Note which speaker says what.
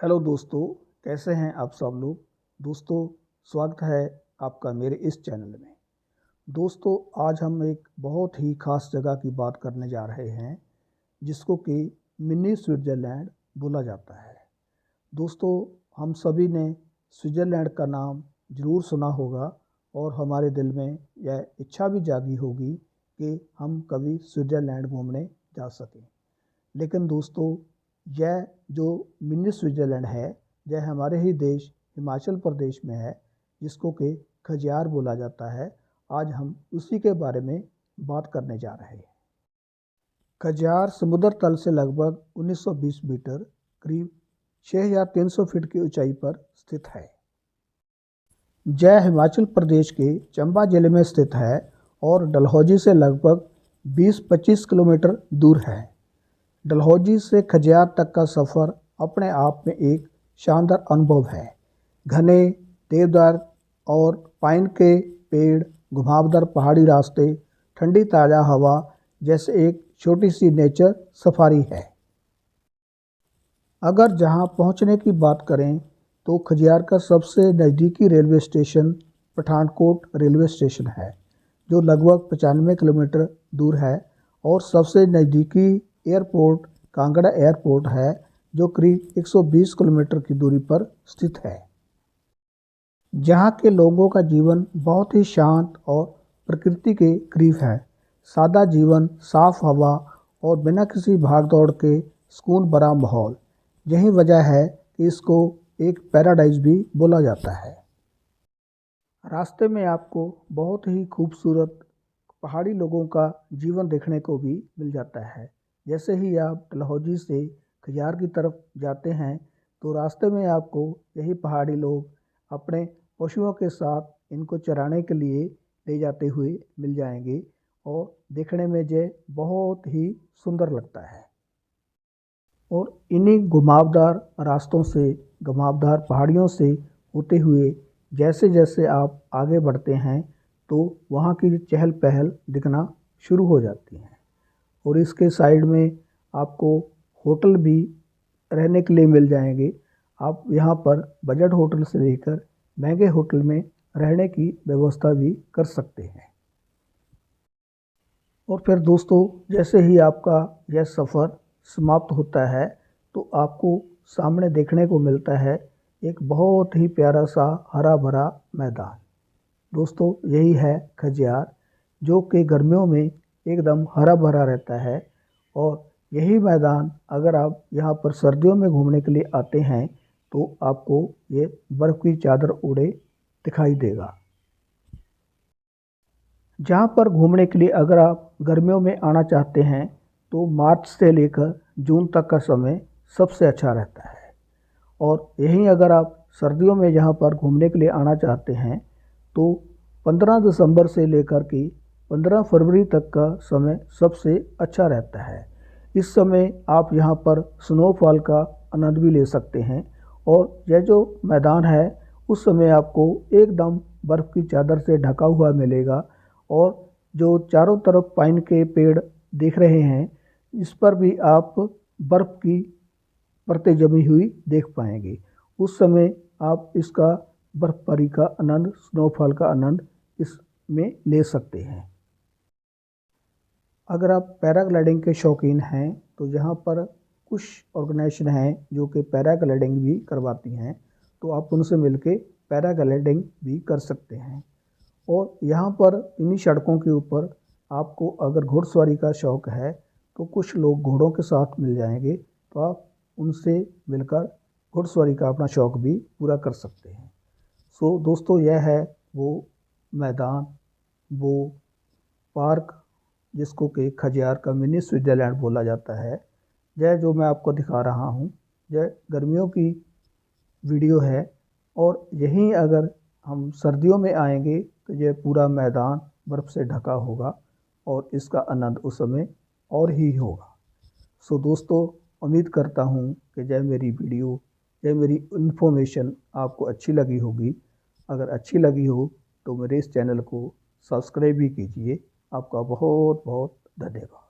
Speaker 1: Hello दोस्तों, कैसे हैं आप सब लोग। दोस्तों, स्वागत है आपका मेरे इस चैनल में। दोस्तों, आज हम एक बहुत ही ख़ास जगह की बात करने जा रहे हैं जिसको कि मिनी स्विट्ज़रलैंड बोला जाता है। दोस्तों, हम सभी ने स्विट्ज़रलैंड का नाम ज़रूर सुना होगा और हमारे दिल में यह इच्छा भी जागी होगी कि हम कभी स्विट्ज़रलैंड घूमने जा सकें। लेकिन दोस्तों, यह जो मिनी स्विट्ज़रलैंड है, यह हमारे ही देश हिमाचल प्रदेश में है, जिसको कि खजियार बोला जाता है। आज हम उसी के बारे में बात करने जा रहे हैं। खजियार समुद्र तल से लगभग 1920 मीटर, करीब 6300 फीट की ऊंचाई पर स्थित है। यह हिमाचल प्रदेश के चंबा जिले में स्थित है और डलहौजी से लगभग 20-25 किलोमीटर दूर है। डलहौजी से खजियार तक का सफ़र अपने आप में एक शानदार अनुभव है। घने देवदार और पाइन के पेड़, घुमावदार पहाड़ी रास्ते, ठंडी ताज़ा हवा जैसे एक छोटी सी नेचर सफारी है। अगर जहां पहुंचने की बात करें तो खजियार का सबसे नज़दीकी railway station Pathankot railway station है, जो लगभग 95 किलोमीटर दूर है, और सबसे नज़दीकी एयरपोर्ट कांगड़ा एयरपोर्ट है, जो करीब 120 किलोमीटर की दूरी पर स्थित है। जहाँ के लोगों का जीवन बहुत ही शांत और प्रकृति के करीब है। सादा जीवन, साफ हवा और बिना किसी भागदौड़ के सुकून भरा माहौल, यही वजह है कि इसको एक पैराडाइज भी बोला जाता है। रास्ते में आपको बहुत ही खूबसूरत पहाड़ी लोगों का जीवन देखने को भी मिल जाता है। जैसे ही आप डलहौजी से खजियार की तरफ जाते हैं तो रास्ते में आपको यही पहाड़ी लोग अपने पशुओं के साथ इनको चराने के लिए ले जाते हुए मिल जाएंगे, और देखने में ये बहुत ही सुंदर लगता है। और इन्हीं घुमावदार रास्तों से, घुमावदार पहाड़ियों से होते हुए जैसे जैसे आप आगे बढ़ते हैं तो वहाँ की चहल पहल दिखना शुरू हो जाती है। और इसके साइड में आपको होटल भी रहने के लिए मिल जाएंगे। आप यहाँ पर बजट होटल से लेकर महंगे होटल में रहने की व्यवस्था भी कर सकते हैं। और फिर दोस्तों, जैसे ही आपका यह सफ़र समाप्त होता है तो आपको सामने देखने को मिलता है एक बहुत ही प्यारा सा हरा भरा मैदान। दोस्तों, यही है खजियार, जो कि गर्मियों में एकदम हरा भरा रहता है। और यही मैदान अगर आप यहाँ पर सर्दियों में घूमने के लिए आते हैं तो आपको ये बर्फ़ की चादर ओढ़े दिखाई देगा। जहाँ पर घूमने के लिए अगर आप गर्मियों में आना चाहते हैं तो मार्च से लेकर जून तक का समय सबसे अच्छा रहता है। और यहीं अगर आप सर्दियों में जहाँ पर घूमने के लिए आना चाहते हैं तो 15 दिसंबर से लेकर के 15 फरवरी तक का समय सबसे अच्छा रहता है। इस समय आप यहाँ पर स्नोफॉल का आनंद भी ले सकते हैं। और यह जो मैदान है उस समय आपको एकदम बर्फ़ की चादर से ढका हुआ मिलेगा, और जो चारों तरफ पाइन के पेड़ दिख रहे हैं इस पर भी आप बर्फ़ की परतें जमी हुई देख पाएंगे। उस समय आप इसका बर्फबारी का आनंद, स्नोफॉल का आनंद इसमें ले सकते हैं। अगर आप पैराग्लाइडिंग के शौकीन हैं तो यहाँ पर कुछ ऑर्गेनाइजेशन हैं जो कि पैराग्लाइडिंग भी करवाती हैं, तो आप उनसे मिलके पैराग्लाइडिंग भी कर सकते हैं। और यहाँ पर इन्हीं सड़कों के ऊपर आपको अगर घुड़सवारी का शौक़ है तो कुछ लोग घोड़ों के साथ मिल जाएंगे, तो आप उनसे मिलकर घुड़सवारी का अपना शौक़ भी पूरा कर सकते हैं। सो दोस्तों, यह है वो मैदान, वो पार्क जिसको कि खजियार का मिनी स्विट्ज़रलैंड बोला जाता है। यह जो मैं आपको दिखा रहा हूँ यह गर्मियों की वीडियो है, और यहीं अगर हम सर्दियों में आएंगे तो यह पूरा मैदान बर्फ़ से ढका होगा और इसका आनंद उस समय और ही होगा। सो दोस्तों, उम्मीद करता हूँ कि यह मेरी वीडियो, यह मेरी इन्फॉर्मेशन आपको अच्छी लगी होगी। अगर अच्छी लगी हो तो मेरे इस चैनल को सब्सक्राइब भी कीजिए। आपका बहुत बहुत धन्यवाद।